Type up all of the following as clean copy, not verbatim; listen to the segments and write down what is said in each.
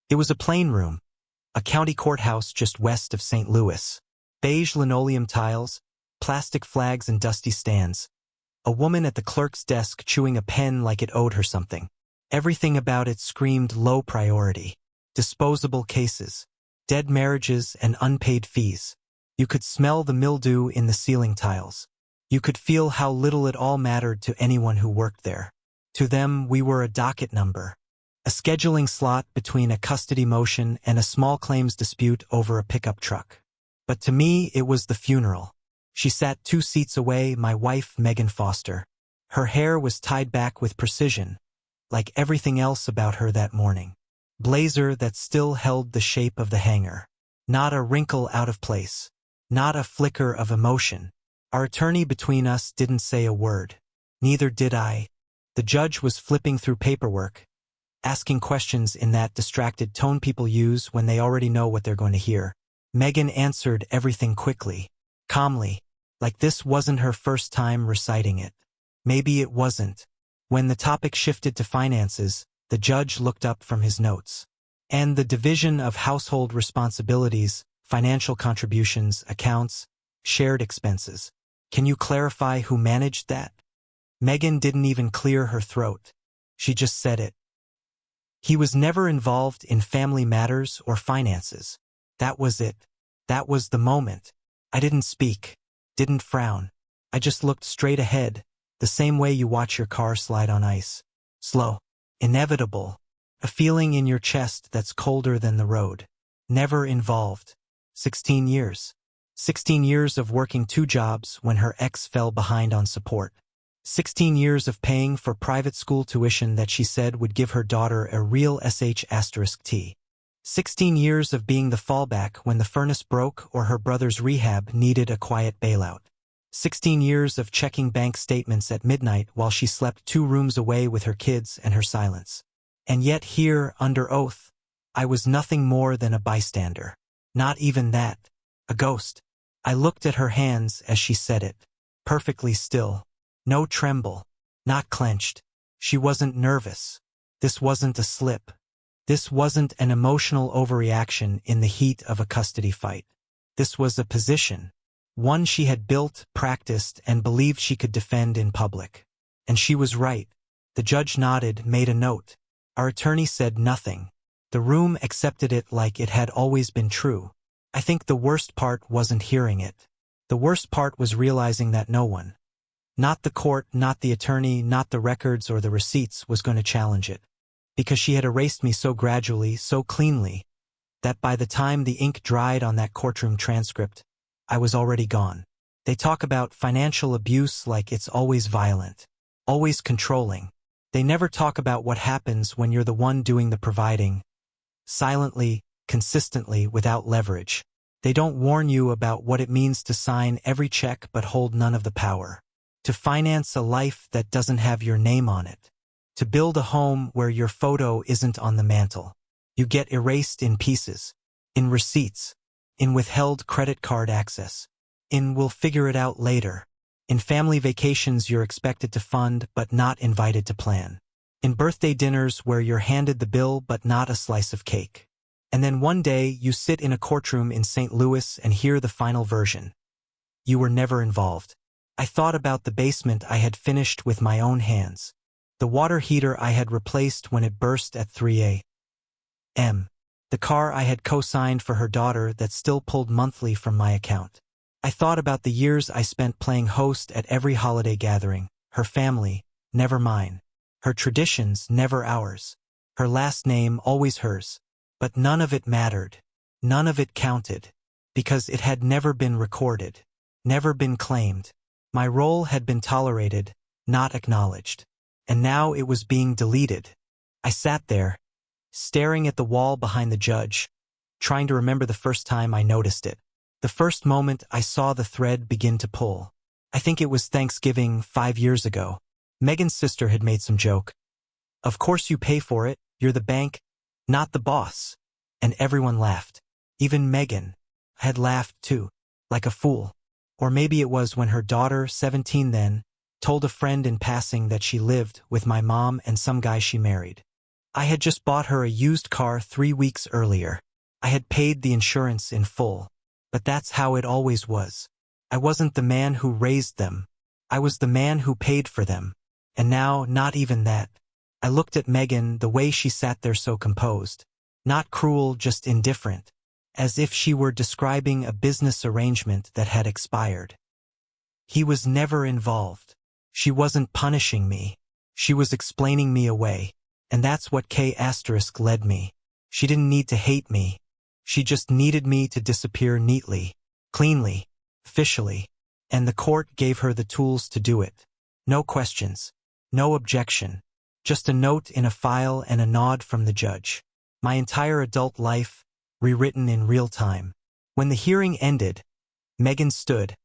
It was a plain room, a county courthouse just west of St. Louis. Beige linoleum tiles, plastic flags and dusty stands. A woman at the clerk's desk chewing a pen like it owed her something. Everything about it screamed low priority. Disposable cases, dead marriages and unpaid fees. You could smell the mildew in the ceiling tiles. You could feel how little it all mattered to anyone who worked there. To them, we were a docket number, a scheduling slot between a custody motion and a small claims dispute over a pickup truck. But to me, it was the funeral. She sat 2 seats away, my wife, Megan Foster. Her hair was tied back with precision, like everything else about her that morning. Blazer that still held the shape of the hanger. Not a wrinkle out of place. Not a flicker of emotion. Our attorney between us didn't say a word. Neither did I. The judge was flipping through paperwork, asking questions in that distracted tone people use when they already know what they're going to hear. Megan answered everything quickly, calmly, like this wasn't her first time reciting it. Maybe it wasn't. When the topic shifted to finances, the judge looked up from his notes. And the division of household responsibilities, financial contributions, accounts, shared expenses. Can you clarify who managed that? Megan didn't even clear her throat. She just said it. He was never involved in family matters or finances. That was it. That was the moment. I didn't speak, didn't frown. I just looked straight ahead, the same way you watch your car slide on ice. Slow, inevitable, a feeling in your chest that's colder than the road. Never involved. 16 years. 16 years of working 2 jobs when her ex fell behind on support. 16 years of paying for private school tuition that she said would give her daughter a real sh*T. 16 years of being the fallback when the furnace broke or her brother's rehab needed a quiet bailout. 16 years of checking bank statements at midnight while she slept 2 rooms away with her kids and her silence. And yet here, under oath, I was nothing more than a bystander. Not even that. A ghost. I looked at her hands as she said it. Perfectly still. No tremble. Not clenched. She wasn't nervous. This wasn't a slip. This wasn't an emotional overreaction in the heat of a custody fight. This was a position. One she had built, practiced, and believed she could defend in public. And she was right. The judge nodded, made a note. Our attorney said nothing. The room accepted it like it had always been true. I think the worst part wasn't hearing it. The worst part was realizing that no one, not the court, not the attorney, not the records or the receipts, was going to challenge it. Because she had erased me so gradually, so cleanly, that by the time the ink dried on that courtroom transcript, I was already gone. They talk about financial abuse like it's always violent, always controlling. They never talk about what happens when you're the one doing the providing, silently, consistently, without leverage. They don't warn you about what it means to sign every check but hold none of the power. To finance a life that doesn't have your name on it. To build a home where your photo isn't on the mantle. You get erased in pieces. In receipts. In withheld credit card access. In we'll figure it out later. In family vacations you're expected to fund but not invited to plan. In birthday dinners where you're handed the bill but not a slice of cake. And then one day you sit in a courtroom in St. Louis and hear the final version. You were never involved. I thought about the basement I had finished with my own hands. The water heater I had replaced when it burst at 3 a.m. The car I had co-signed for her daughter that still pulled monthly from my account. I thought about the years I spent playing host at every holiday gathering. Her family, never mine. Her traditions, never ours. Her last name, always hers. But none of it mattered. None of it counted. Because it had never been recorded. Never been claimed. My role had been tolerated, not acknowledged. And now it was being deleted. I sat there, staring at the wall behind the judge, trying to remember the first time I noticed it. The first moment I saw the thread begin to pull. I think it was Thanksgiving 5 years ago. Megan's sister had made some joke. Of course you pay for it, you're the bank, not the boss. And everyone laughed. Even Megan had laughed too, like a fool. Or maybe it was when her daughter, 17 then, told a friend in passing that she lived with my mom and some guy she married. I had just bought her a used car 3 weeks earlier. I had paid the insurance in full. But that's how it always was. I wasn't the man who raised them. I was the man who paid for them. And now, not even that. I looked at Megan, the way she sat there so composed. Not cruel, just indifferent. As if she were describing a business arrangement that had expired. He was never involved. She wasn't punishing me. She was explaining me away. And that's what K** led me. She didn't need to hate me. She just needed me to disappear neatly, cleanly, officially. And the court gave her the tools to do it. No questions. No objection. Just a note in a file and a nod from the judge. My entire adult life, rewritten in real time. When the hearing ended, Megan stood,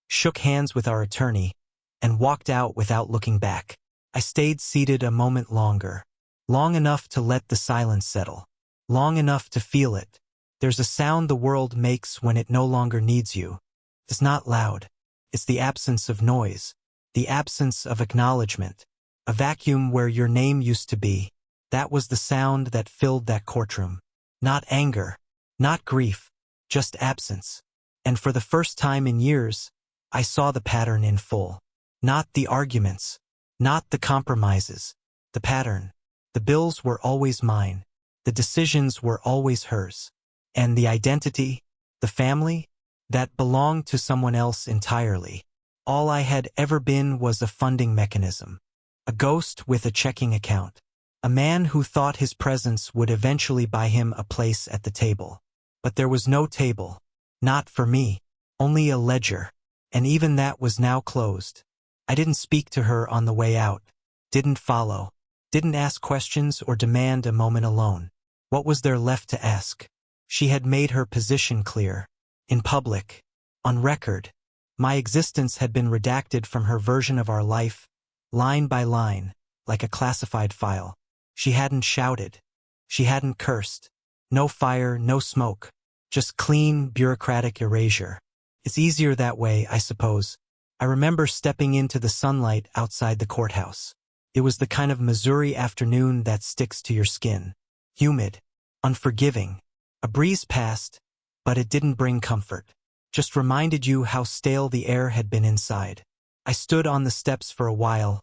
shook hands with our attorney, and walked out without looking back. I stayed seated a moment longer. Long enough to let the silence settle. Long enough to feel it. There's a sound the world makes when it no longer needs you. It's not loud. It's the absence of noise. The absence of acknowledgement. A vacuum where your name used to be. That was the sound that filled that courtroom. Not anger. Not grief. Just absence. And for the first time in years, I saw the pattern in full. Not the arguments. Not the compromises. The pattern. The bills were always mine. The decisions were always hers. And the identity, the family, that belonged to someone else entirely. All I had ever been was a funding mechanism. A ghost with a checking account. A man who thought his presence would eventually buy him a place at the table. But there was no table. Not for me. Only a ledger. And even that was now closed. I didn't speak to her on the way out. Didn't follow. Didn't ask questions or demand a moment alone. What was there left to ask? She had made her position clear. In public. On record. My existence had been redacted from her version of our life, line by line, like a classified file. She hadn't shouted. She hadn't cursed. No fire, no smoke. Just clean, bureaucratic erasure. It's easier that way, I suppose. I remember stepping into the sunlight outside the courthouse. It was the kind of Missouri afternoon that sticks to your skin. Humid. Unforgiving. A breeze passed, but it didn't bring comfort. Just reminded you how stale the air had been inside. I stood on the steps for a while,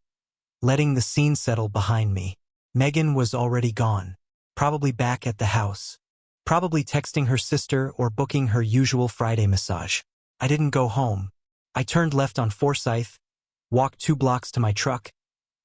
letting the scene settle behind me. Megan was already gone. Probably back at the house. Probably texting her sister or booking her usual Friday massage. I didn't go home. I turned left on Forsyth, walked 2 blocks to my truck,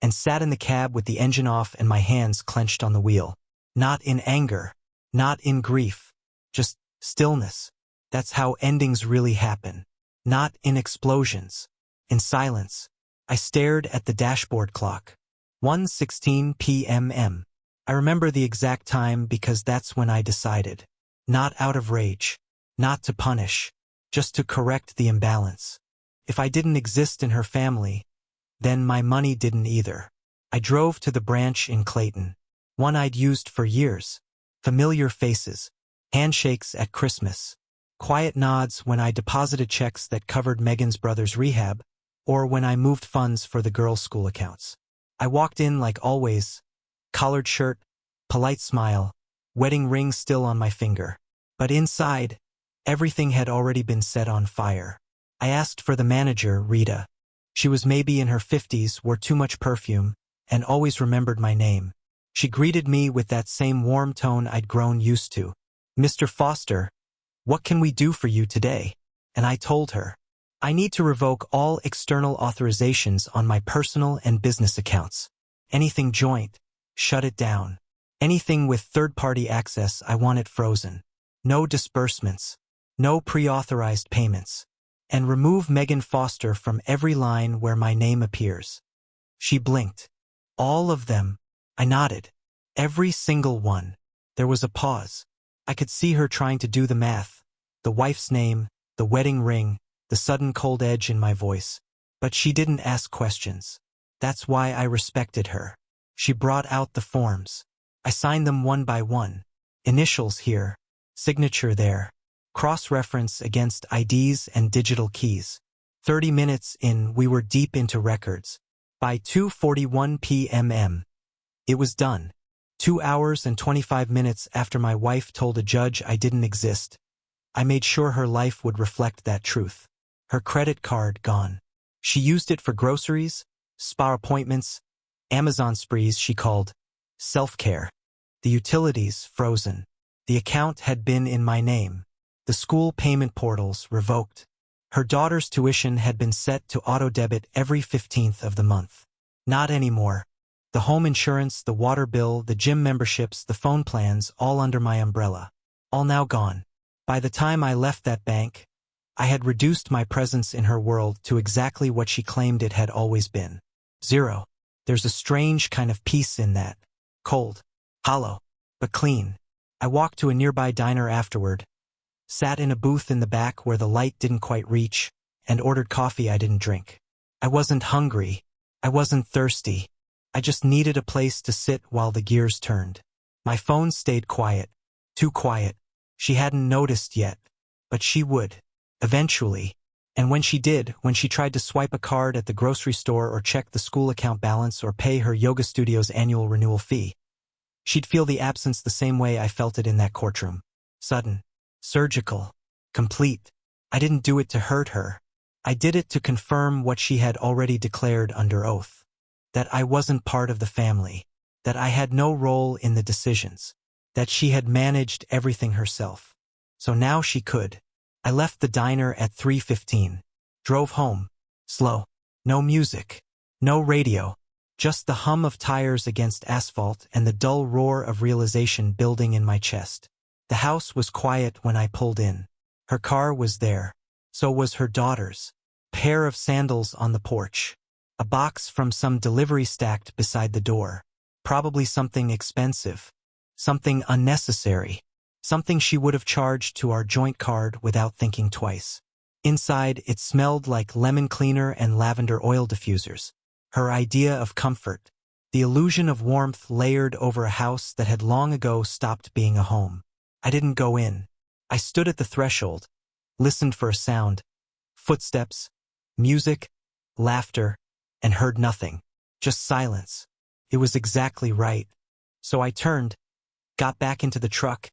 and sat in the cab with the engine off and my hands clenched on the wheel. Not in anger. Not in grief. Just stillness. That's how endings really happen. Not in explosions. In silence. I stared at the dashboard clock. 1:16 p.m. I remember the exact time because that's when I decided. Not out of rage. Not to punish. Just to correct the imbalance. If I didn't exist in her family, then my money didn't either. I drove to the branch in Clayton. One I'd used for years. Familiar faces. Handshakes at Christmas. Quiet nods when I deposited checks that covered Megan's brother's rehab, or when I moved funds for the girls' school accounts. I walked in like always. Collared shirt, polite smile, wedding ring still on my finger. But inside, everything had already been set on fire. I asked for the manager, Rita. She was maybe in her 50s, wore too much perfume, and always remembered my name. She greeted me with that same warm tone I'd grown used to. "Mr. Foster, what can we do for you today?" And I told her, "I need to revoke all external authorizations on my personal and business accounts. Anything joint, shut it down. Anything with third-party access, I want it frozen. No disbursements. No pre-authorized payments. And remove Megan Foster from every line where my name appears." She blinked. "All of them." I nodded. "Every single one." There was a pause. I could see her trying to do the math. The wife's name, the wedding ring, the sudden cold edge in my voice. But she didn't ask questions. That's why I respected her. She brought out the forms. I signed them one by one. Initials here. Signature there. Cross-reference against IDs and digital keys. 30 minutes in, we were deep into records. By 2:41 p.m. it was done. 2 hours and 25 minutes after my wife told a judge I didn't exist, I made sure her life would reflect that truth. Her credit card gone. She used it for groceries, spa appointments, Amazon sprees she called self-care. The utilities frozen. The account had been in my name. The school payment portals revoked. Her daughter's tuition had been set to auto-debit every 15th of the month. Not anymore. The home insurance, the water bill, the gym memberships, the phone plans, all under my umbrella. All now gone. By the time I left that bank, I had reduced my presence in her world to exactly what she claimed it had always been. 0. There's a strange kind of peace in that. Cold. Hollow. But clean. I walked to a nearby diner afterward, sat in a booth in the back where the light didn't quite reach, and ordered coffee I didn't drink. I wasn't hungry. I wasn't thirsty. I just needed a place to sit while the gears turned. My phone stayed quiet. Too quiet. She hadn't noticed yet. But she would. Eventually. And when she did, when she tried to swipe a card at the grocery store or check the school account balance or pay her yoga studio's annual renewal fee, she'd feel the absence the same way I felt it in that courtroom. Sudden. Surgical. Complete. I didn't do it to hurt her. I did it to confirm what she had already declared under oath. That I wasn't part of the family. That I had no role in the decisions. That she had managed everything herself. So now she could. I left the diner at 3:15. Drove home. Slow. No music. No radio. Just the hum of tires against asphalt and the dull roar of realization building in my chest. The house was quiet when I pulled in. Her car was there. So was her daughter's. Pair of sandals on the porch. A box from some delivery stacked beside the door. Probably something expensive. Something unnecessary. Something she would have charged to our joint card without thinking twice. Inside, it smelled like lemon cleaner and lavender oil diffusers. Her idea of comfort. The illusion of warmth layered over a house that had long ago stopped being a home. I didn't go in. I stood at the threshold, listened for a sound, footsteps, music, laughter, and heard nothing. Just silence. It was exactly right. So I turned, got back into the truck,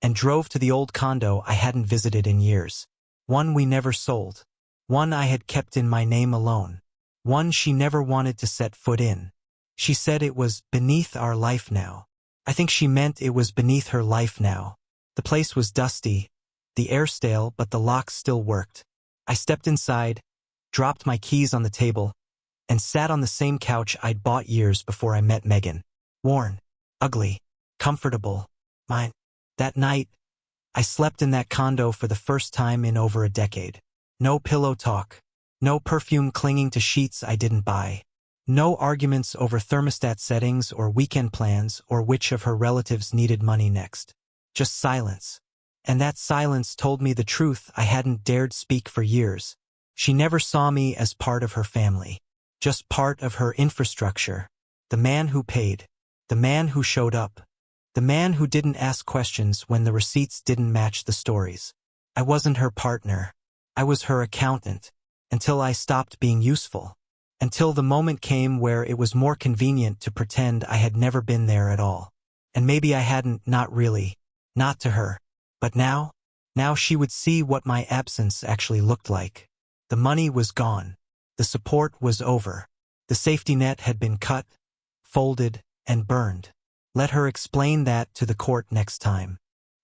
and drove to the old condo I hadn't visited in years. One we never sold. One I had kept in my name alone. One she never wanted to set foot in. She said it was beneath our life now. I think she meant it was beneath her life now. The place was dusty, the air stale, but the locks still worked. I stepped inside, dropped my keys on the table, and sat on the same couch I'd bought years before I met Megan. Worn, ugly, comfortable, mine. That night, I slept in that condo for the first time in over a decade. No pillow talk. No perfume clinging to sheets I didn't buy. No arguments over thermostat settings or weekend plans or which of her relatives needed money next. Just silence. And that silence told me the truth I hadn't dared speak for years. She never saw me as part of her family. Just part of her infrastructure. The man who paid. The man who showed up. The man who didn't ask questions when the receipts didn't match the stories. I wasn't her partner. I was her accountant. Until I stopped being useful. Until the moment came where it was more convenient to pretend I had never been there at all. And maybe I hadn't, not really. Not to her. But now she would see what my absence actually looked like. The money was gone. The support was over. The safety net had been cut, folded, and burned. Let her explain that to the court next time.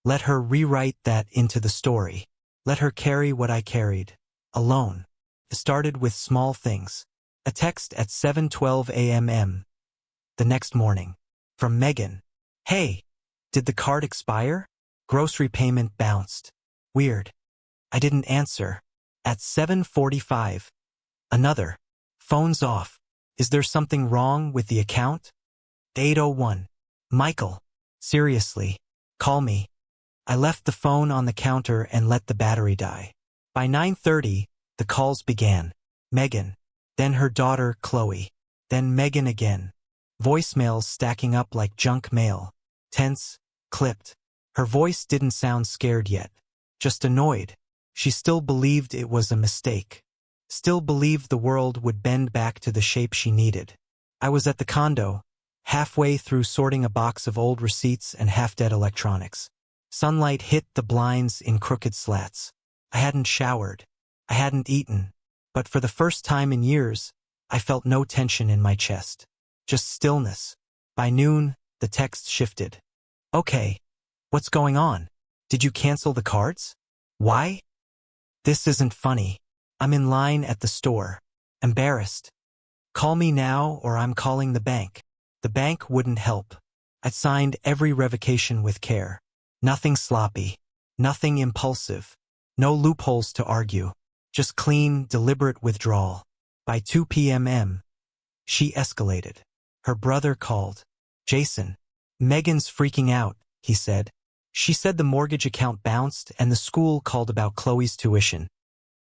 Let her rewrite that into the story. Let her carry what I carried. Alone. It started with small things. A text at 7:12 a.m. The next morning. From Megan. Hey, did the card expire? Grocery payment bounced. Weird. I didn't answer. At 7:45. Another. Phone's off. Is there something wrong with the account? 8:01. Michael. Seriously. Call me. I left the phone on the counter and let the battery die. By 9:30, the calls began. Megan. Then her daughter, Chloe. Then Megan again. Voicemails stacking up like junk mail. Tense. Clipped. Her voice didn't sound scared yet. Just annoyed. She still believed it was a mistake. Still believed the world would bend back to the shape she needed. I was at the condo, halfway through sorting a box of old receipts and half-dead electronics. Sunlight hit the blinds in crooked slats. I hadn't showered. I hadn't eaten. But for the first time in years, I felt no tension in my chest. Just stillness. By noon, the text shifted. Okay. What's going on? Did you cancel the cards? Why? This isn't funny. I'm in line at the store. Embarrassed. Call me now or I'm calling the bank. The bank wouldn't help. I'd signed every revocation with care. Nothing sloppy. Nothing impulsive. No loopholes to argue. Just clean, deliberate withdrawal. By 2 p.m. she escalated. Her brother called. Jason. Megan's freaking out, he said. She said the mortgage account bounced and the school called about Chloe's tuition.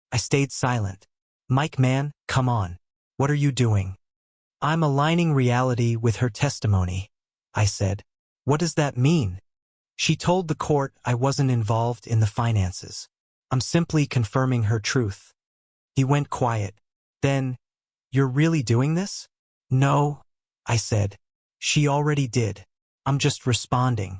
I stayed silent. Mike, man, come on. What are you doing? I'm aligning reality with her testimony, I said. What does that mean? She told the court I wasn't involved in the finances. I'm simply confirming her truth. He went quiet. Then, you're really doing this? No, I said. She already did. I'm just responding.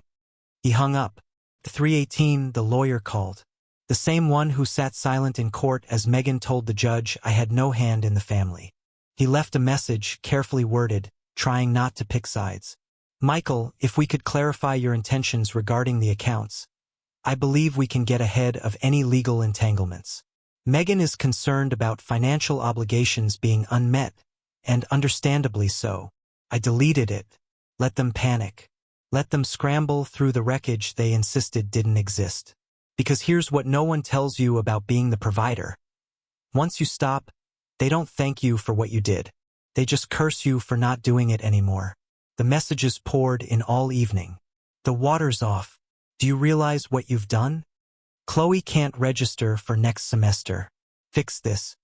He hung up. At 3:18, the lawyer called. The same one who sat silent in court as Megan told the judge I had no hand in the family. He left a message, carefully worded, trying not to pick sides. Michael, if we could clarify your intentions regarding the accounts, I believe we can get ahead of any legal entanglements. Megan is concerned about financial obligations being unmet, and understandably so. I deleted it. Let them panic. Let them scramble through the wreckage they insisted didn't exist. Because here's what no one tells you about being the provider. Once you stop, they don't thank you for what you did. They just curse you for not doing it anymore. The messages poured in all evening. The water's off. Do you realize what you've done? Chloe can't register for next semester. Fix this.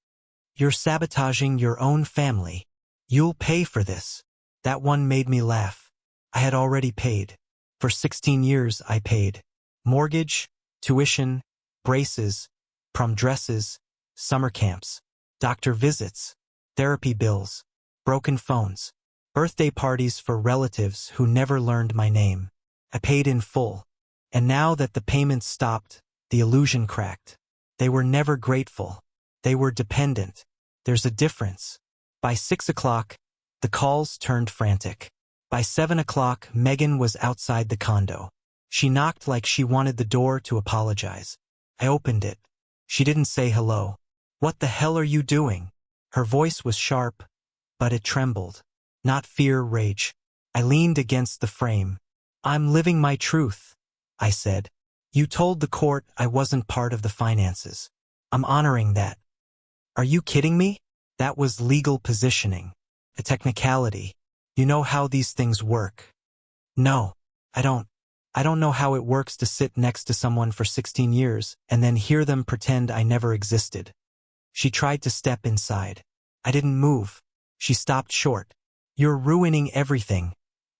You're sabotaging your own family. You'll pay for this. That one made me laugh. I had already paid. For 16 years I paid. Mortgage, tuition, braces, prom dresses, summer camps, doctor visits, therapy bills, broken phones, birthday parties for relatives who never learned my name. I paid in full. And now that the payments stopped, the illusion cracked. They were never grateful. They were dependent. There's a difference. By 6 o'clock, the calls turned frantic. By 7 o'clock, Megan was outside the condo. She knocked like she wanted the door to apologize. I opened it. She didn't say hello. What the hell are you doing? Her voice was sharp, but it trembled. Not fear, rage. I leaned against the frame. I'm living my truth, I said. You told the court I wasn't part of the finances. I'm honoring that. Are you kidding me? That was legal positioning. A technicality. You know how these things work. No, I don't. I don't know how it works to sit next to someone for 16 years and then hear them pretend I never existed. She tried to step inside. I didn't move. She stopped short. You're ruining everything,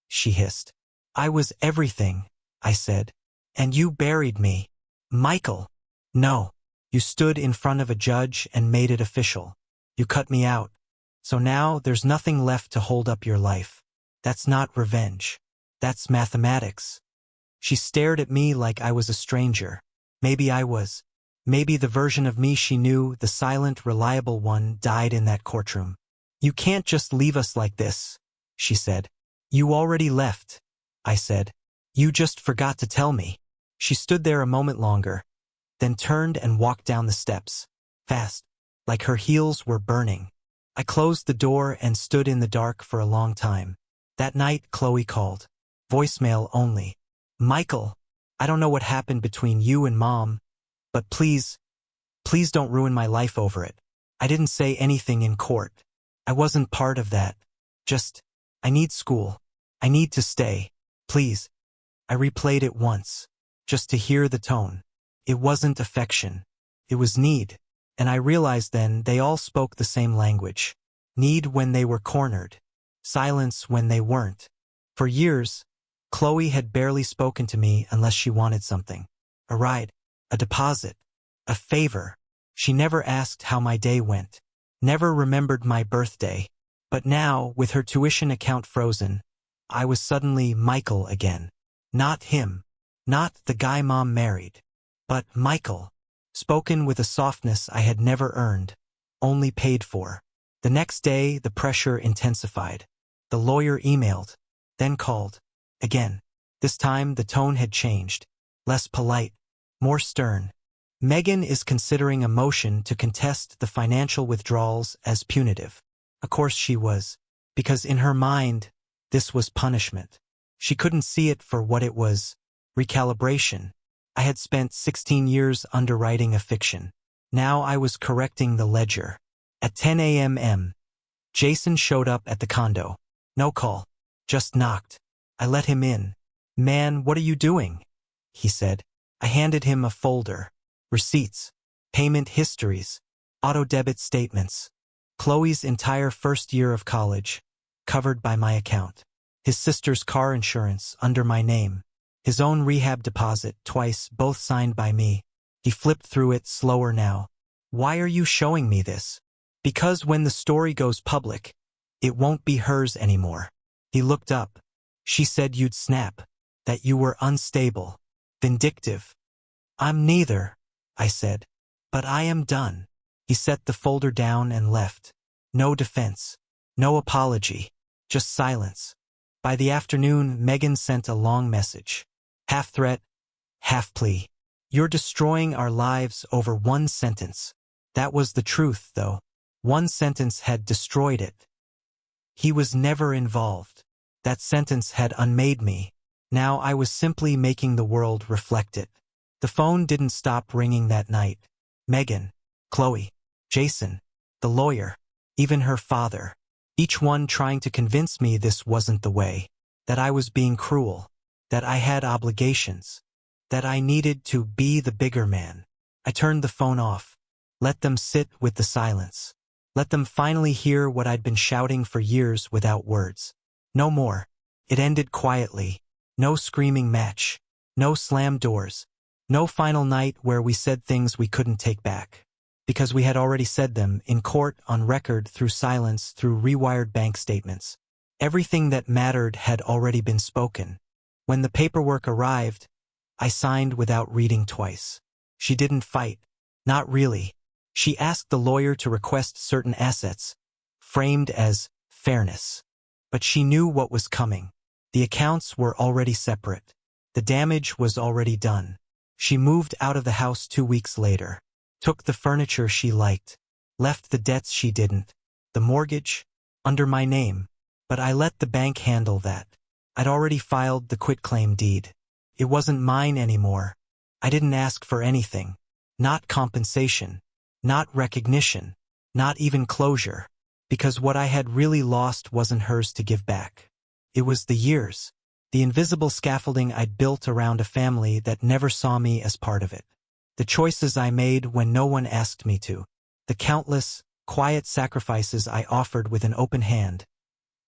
she hissed. I was everything, I said. And you buried me. Michael. No. You stood in front of a judge and made it official. You cut me out. So now there's nothing left to hold up your life. That's not revenge. That's mathematics. She stared at me like I was a stranger. Maybe I was. Maybe the version of me she knew, the silent, reliable one, died in that courtroom. You can't just leave us like this, she said. You already left, I said. You just forgot to tell me. She stood there a moment longer, then turned and walked down the steps, fast, like her heels were burning. I closed the door and stood in the dark for a long time. That night, Chloe called. Voicemail only. Michael, I don't know what happened between you and Mom, but please don't ruin my life over it. I didn't say anything in court. I wasn't part of that. Just, I need school. I need to stay. Please. I replayed it once, just to hear the tone. It wasn't affection. It was need. And I realized then they all spoke the same language. Need when they were cornered. Silence when they weren't. For years, Chloe had barely spoken to me unless she wanted something. A ride, a deposit, a favor. She never asked how my day went. Never remembered my birthday. But now, with her tuition account frozen, I was suddenly Michael again. Not him. Not the guy Mom married. But Michael. Spoken with a softness I had never earned. Only paid for. The next day, the pressure intensified. The lawyer emailed. Then called. Again. This time, the tone had changed. Less polite. More stern. Megan is considering a motion to contest the financial withdrawals as punitive. Of course she was. Because in her mind, this was punishment. She couldn't see it for what it was. Recalibration. I had spent 16 years underwriting a fiction. Now I was correcting the ledger. At 10 a.m. Jason showed up at the condo. No call. Just knocked. I let him in. "Man, what are you doing?" he said. I handed him a folder. Receipts. Payment histories. Auto-debit statements. Chloe's entire first year of college. Covered by my account. His sister's car insurance under my name. His own rehab deposit twice, both signed by me. He flipped through it slower now. "Why are you showing me this?" "Because when the story goes public, it won't be hers anymore." He looked up. "She said you'd snap. That you were unstable. Vindictive." "I'm neither," I said. "But I am done." He set the folder down and left. No defense. No apology. Just silence. By the afternoon, Megan sent a long message. Half threat, half plea. "You're destroying our lives over one sentence." That was the truth, though. One sentence had destroyed it. He was never involved. That sentence had unmade me. Now I was simply making the world reflect it. The phone didn't stop ringing that night. Megan, Chloe, Jason, the lawyer, even her father. Each one trying to convince me this wasn't the way. That I was being cruel. That I had obligations. That I needed to be the bigger man. I turned the phone off. Let them sit with the silence. Let them finally hear what I'd been shouting for years without words. No more. It ended quietly. No screaming match. No slammed doors. No final night where we said things we couldn't take back. Because we had already said them, in court, on record, through silence, through rewired bank statements. Everything that mattered had already been spoken. When the paperwork arrived, I signed without reading twice. She didn't fight. Not really. She asked the lawyer to request certain assets, framed as fairness. But she knew what was coming. The accounts were already separate. The damage was already done. She moved out of the house 2 weeks later. Took the furniture she liked. Left the debts she didn't. The mortgage, under my name. But I let the bank handle that. I'd already filed the quitclaim deed. It wasn't mine anymore. I didn't ask for anything. Not compensation. Not recognition. Not even closure. Because what I had really lost wasn't hers to give back. It was the years. The invisible scaffolding I'd built around a family that never saw me as part of it. The choices I made when no one asked me to. The countless, quiet sacrifices I offered with an open hand.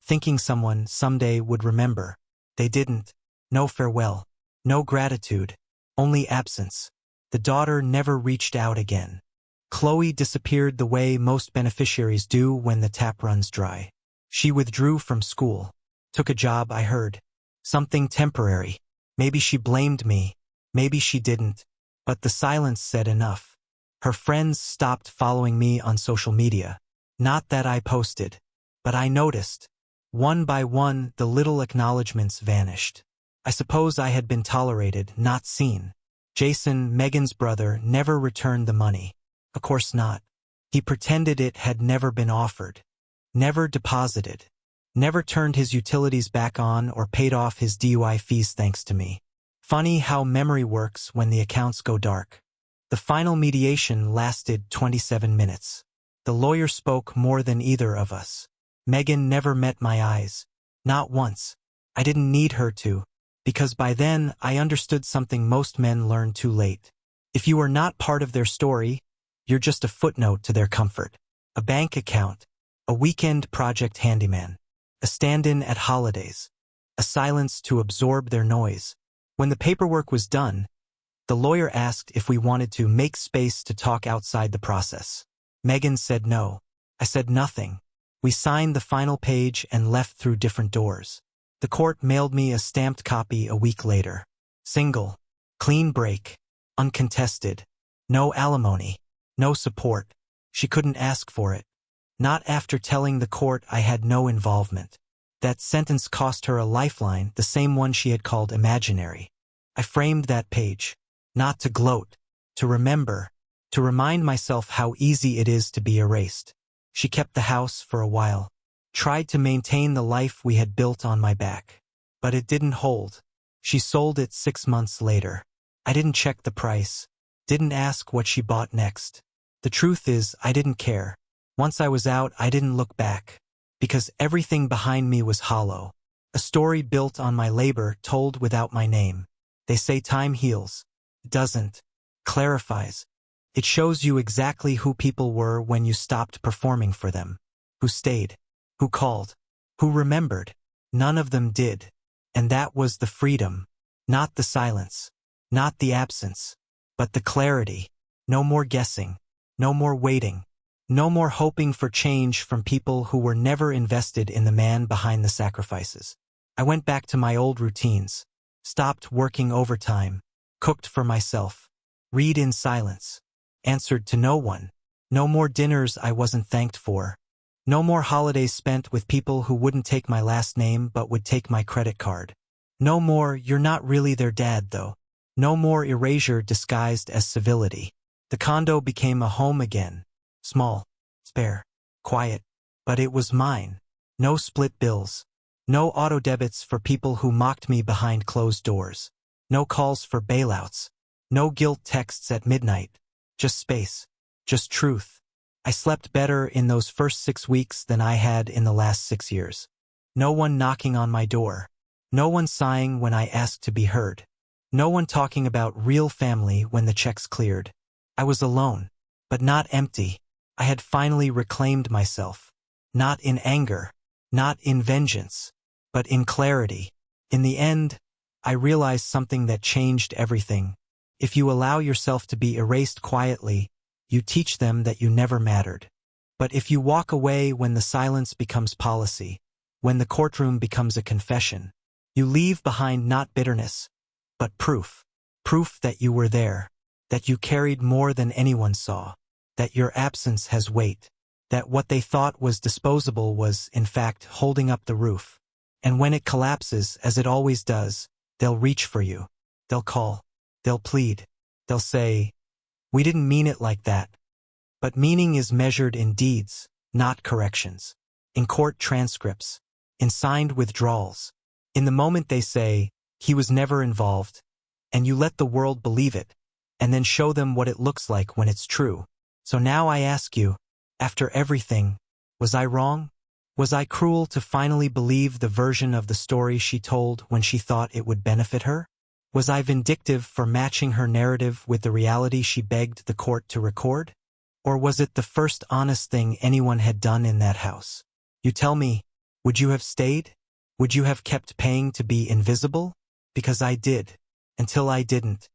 Thinking someone, someday, would remember. They didn't. No farewell. No gratitude. Only absence. The daughter never reached out again. Chloe disappeared the way most beneficiaries do when the tap runs dry. She withdrew from school. Took a job, I heard. Something temporary. Maybe she blamed me. Maybe she didn't. But the silence said enough. Her friends stopped following me on social media. Not that I posted. But I noticed. One by one, the little acknowledgements vanished. I suppose I had been tolerated, not seen. Jason, Megan's brother, never returned the money. Of course not. He pretended it had never been offered. Never deposited. Never turned his utilities back on or paid off his DUI fees thanks to me. Funny how memory works when the accounts go dark. The final mediation lasted 27 minutes. The lawyer spoke more than either of us. Megan never met my eyes. Not once. I didn't need her to. Because by then, I understood something most men learn too late. If you are not part of their story, you're just a footnote to their comfort. A bank account. A weekend project handyman. A stand-in at holidays. A silence to absorb their noise. When the paperwork was done, the lawyer asked if we wanted to make space to talk outside the process. Megan said no. I said nothing. We signed the final page and left through different doors. The court mailed me a stamped copy a week later. Single. Clean break. Uncontested. No alimony. No support. She couldn't ask for it. Not after telling the court I had no involvement. That sentence cost her a lifeline, the same one she had called imaginary. I framed that page. Not to gloat. To remember. To remind myself how easy it is to be erased. She kept the house for a while. Tried to maintain the life we had built on my back. But it didn't hold. She sold it 6 months later. I didn't check the price. Didn't ask what she bought next. The truth is, I didn't care. Once I was out, I didn't look back. Because everything behind me was hollow. A story built on my labor, told without my name. They say time heals. It doesn't. Clarifies. It shows you exactly who people were when you stopped performing for them. Who stayed. Who called. Who remembered. None of them did. And that was the freedom. Not the silence. Not the absence. But the clarity. No more guessing. No more waiting. No more hoping for change from people who were never invested in the man behind the sacrifices. I went back to my old routines. Stopped working overtime. Cooked for myself. Read in silence. Answered to no one. No more dinners I wasn't thanked for. No more holidays spent with people who wouldn't take my last name but would take my credit card. No more, you're not really their dad though. No more erasure disguised as civility. The condo became a home again. Small, spare, quiet, but it was mine. No split bills. No auto debits for people who mocked me behind closed doors. No calls for bailouts. No guilt texts at midnight. Just space. Just truth. I slept better in those first 6 weeks than I had in the last 6 years. No one knocking on my door. No one sighing when I asked to be heard. No one talking about real family when the checks cleared. I was alone, but not empty. I had finally reclaimed myself. Not in anger. Not in vengeance. But in clarity. In the end, I realized something that changed everything. If you allow yourself to be erased quietly, you teach them that you never mattered. But if you walk away when the silence becomes policy, when the courtroom becomes a confession, you leave behind not bitterness, but proof. Proof that you were there, that you carried more than anyone saw, that your absence has weight, that what they thought was disposable was, in fact, holding up the roof. And when it collapses, as it always does, they'll reach for you. They'll call. They'll plead. They'll say, "We didn't mean it like that." But meaning is measured in deeds, not corrections. In court transcripts. In signed withdrawals. In the moment they say, "He was never involved," and you let the world believe it, and then show them what it looks like when it's true. So now I ask you, after everything, was I wrong? Was I cruel to finally believe the version of the story she told when she thought it would benefit her? Was I vindictive for matching her narrative with the reality she begged the court to record? Or was it the first honest thing anyone had done in that house? You tell me, would you have stayed? Would you have kept paying to be invisible? Because I did. Until I didn't.